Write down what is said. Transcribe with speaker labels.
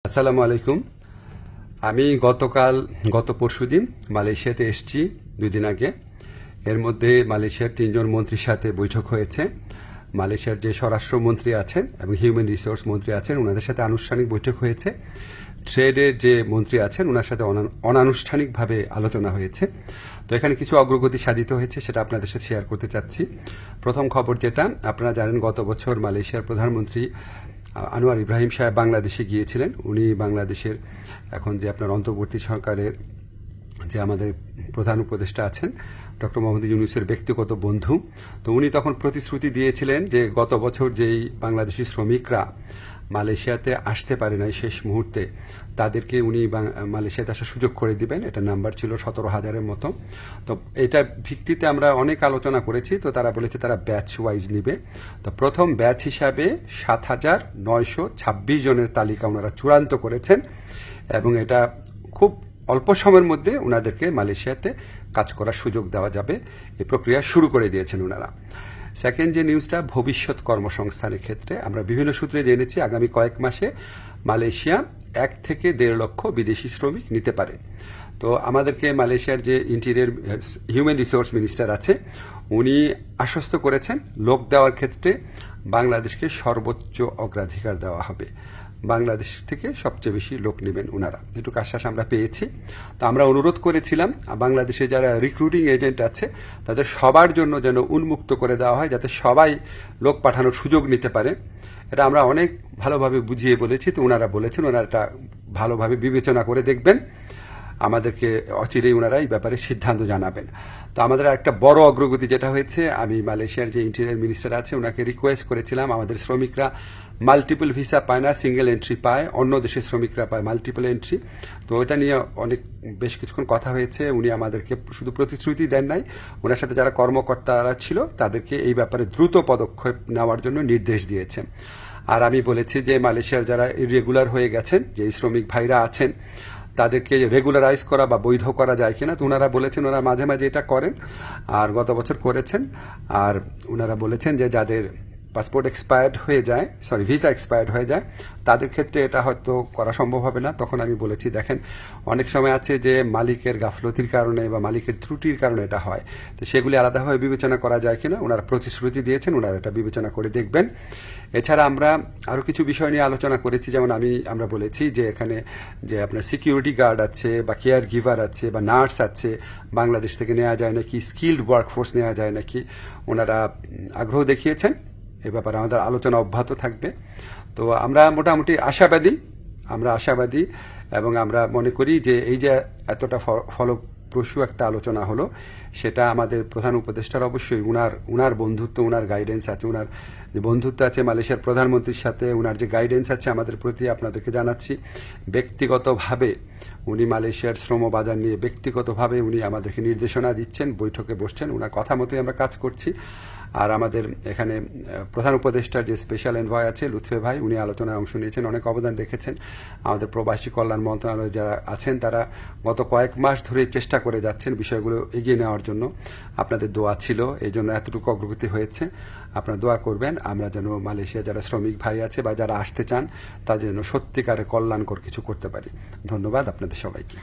Speaker 1: আসসালামু আলাইকুম। আমি গত পরশুদিন মালয়েশিয়াতে এসেছি 2 দিন আগে। এর মধ্যে মালয়েশিয়ার 3 জন মন্ত্রীর সাথে বৈঠক হয়েছে। মালয়েশিয়ার যে স্বরাষ্ট্রমন্ত্রী আছেন এবং হিউম্যান রিসোর্স মন্ত্রী আছেন ওনাদের সাথে আনুষ্ঠানিক বৈঠক হয়েছে। ট্রেডের যে মন্ত্রী আছেন ওনার সাথে অনানুষ্ঠানিকভাবে আলোচনা হয়েছে। তো এখানে কিছু অগ্রগতি সাধিত হয়েছে, সেটা আপনাদের সাথে শেয়ার করতে চাচ্ছি। প্রথম খবর যেটা আপনারা জানেন, গত বছর মালয়েশিয়ার প্রধানমন্ত্রী আনোয়ার ইব্রাহিম সাহেব বাংলাদেশে গিয়েছিলেন। উনি বাংলাদেশের এখন যে আপনার অন্তর্বর্তী সরকারের যে আমাদের প্রধান উপদেষ্টা আছেন ডক্টর মোহাম্মদ ইউনূসের ব্যক্তিগত বন্ধু। তো উনি তখন প্রতিশ্রুতি দিয়েছিলেন যে গত বছর যেই বাংলাদেশি শ্রমিকরা মালয়েশিয়াতে আসতে পারে নাই শেষ মুহূর্তে, তাদেরকে উনি মালয়েশিয়াতে আসার সুযোগ করে দিবেন। এটা নাম্বার ছিল 17,000-এর মতো। তো এটা ভিত্তিতে আমরা অনেক আলোচনা করেছি। তো তারা বলেছে তারা ব্যাচ ওয়াইজ নিবে। তো প্রথম ব্যাচ হিসাবে 7,926 জনের তালিকা ওনারা চূড়ান্ত করেছেন এবং এটা খুব অল্প সময়ের মধ্যে ওনাদেরকে মালয়েশিয়াতে কাজ করার সুযোগ দেওয়া যাবে, এই প্রক্রিয়া শুরু করে দিয়েছেন ওনারা। সেকেন্ড যে নিউজটা, ভবিষ্যৎ কর্মসংস্থানের ক্ষেত্রে আমরা বিভিন্ন সূত্রে জেনেছি আগামী কয়েক মাসে মালয়েশিয়া 1 থেকে 1.5 লক্ষ বিদেশি শ্রমিক নিতে পারে। তো আমাদেরকে মালয়েশিয়ার যে ইন্টেরিয়র হিউম্যান রিসোর্স মিনিস্টার আছে উনি আশ্বস্ত করেছেন লোক দেওয়ার ক্ষেত্রে বাংলাদেশকে সর্বোচ্চ অগ্রাধিকার দেওয়া হবে। বাংলাদেশ থেকে সবচেয়ে বেশি লোক নেবেন ওনারা, এটুকু আশ্বাস আমরা পেয়েছি। তো আমরা অনুরোধ করেছিলাম বাংলাদেশে যারা রিক্রুটিং এজেন্ট আছে তাদের সবার জন্য যেন উন্মুক্ত করে দেওয়া হয়, যাতে সবাই লোক পাঠানোর সুযোগ নিতে পারে। এটা আমরা অনেক ভালোভাবে বুঝিয়ে বলেছি। তো ওনারা বলেছেন ওনারা এটা ভালোভাবে বিবেচনা করে দেখবেন, আমাদেরকে অচিরেই ওনারা এই ব্যাপারে সিদ্ধান্ত জানাবেন। তো আমাদের একটা বড় অগ্রগতি যেটা হয়েছে, আমি মালয়েশিয়ার যে ইন্টেরিয়র মিনিস্টার আছে ওনাকে রিকোয়েস্ট করেছিলাম আমাদের শ্রমিকরা মাল্টিপল ভিসা পায় না, সিঙ্গেল এন্ট্রি পায়, অন্য দেশের শ্রমিকরা পায় মাল্টিপল এন্ট্রি। তো এটা নিয়ে বেশ কিছুক্ষণ কথা হয়েছে। উনি আমাদেরকে শুধু প্রতিশ্রুতি দেন নাই, ওনার সাথে যারা কর্মকর্তারা ছিল তাদেরকে এই ব্যাপারে দ্রুত পদক্ষেপ নেওয়ার জন্য নির্দেশ দিয়েছেন। আর আমি বলেছি যে মালয়েশিয়ার যারা ইরেগুলার হয়ে গেছেন, যে শ্রমিক ভাইরা আছেন তাদেরকে রেগুলারাইজ করা বা বৈধ করা যায় কিনা। তো ওনারা বলেছেন ওনারা মাঝে মাঝে এটা করেন, আর গত বছর করেছেন। আর ওনারা বলেছেন যে যাদের পাসপোর্ট এক্সপায়ার্ড হয়ে যায়, ভিসা এক্সপায়ার্ড হয়ে যায়, তাদের ক্ষেত্রে এটা হয়তো করা সম্ভব হবে না। তখন আমি বলেছি দেখেন অনেক সময় আছে যে মালিকের গাফলতির কারণে বা মালিকের ত্রুটির কারণে এটা হয়, তো সেগুলি আলাদাভাবে বিবেচনা করা যায় কিনা ওনারা প্রতিশ্রুতি দিয়েছেন, ওনারা এটা বিবেচনা করে দেখবেন। এছাড়া আমরা আরও কিছু বিষয় নিয়ে আলোচনা করেছি, যেমন আমরা বলেছি যে এখানে যে আপনার সিকিউরিটি গার্ড আছে বা কেয়ার গিভার আছে বা নার্স আছে, বাংলাদেশ থেকে নেওয়া যায় নাকি, স্কিল্ড ওয়ার্কফোর্স নেওয়া যায় নাকি, ওনারা আগ্রহ দেখিয়েছেন। এ ব্যাপারে আমাদের আলোচনা অব্যাহত থাকবে। তো আমরা মোটামুটি আশাবাদী এবং আমরা মনে করি যে এই যে এতটা ফলপ্রসূ একটা আলোচনা হলো, সেটা আমাদের প্রধান উপদেষ্টার অবশ্যই উনার বন্ধুত্ব, উনার গাইডেন্স আছে, উনার যে বন্ধুত্ব আছে মালয়েশিয়ার প্রধানমন্ত্রীর সাথে, উনার যে গাইডেন্স আছে আমাদের প্রতি আপনাদেরকে জানাচ্ছি। ব্যক্তিগতভাবে উনি মালয়েশিয়ার শ্রম বাজার নিয়ে ব্যক্তিগতভাবে উনি আমাদেরকে নির্দেশনা দিচ্ছেন, বৈঠকে বসছেন, উনার কথা মতোই আমরা কাজ করছি। আর আমাদের এখানে প্রধান উপদেষ্টার যে স্পেশাল এনভয় আছে লুৎফে ভাই, উনি আলোচনায় অংশ নিয়েছেন, অনেক অবদান রেখেছেন। আমাদের প্রবাসী কল্যাণ মন্ত্রণালয়ে যারা আছেন তারা গত কয়েক মাস ধরে চেষ্টা করে যাচ্ছেন বিষয়গুলো এগিয়ে নেওয়ার জন্য। আপনাদের দোয়া ছিল, এই জন্য এতটুকু অগ্রগতি হয়েছে। আপনারা দোয়া করবেন আমরা যেন মালয়েশিয়া যারা শ্রমিক ভাই আছে বা যারা আসতে চান তাদের জন্য সত্যিকারে কল্যাণকর কিছু করতে পারি। ধন্যবাদ আপনাদের সবাইকে।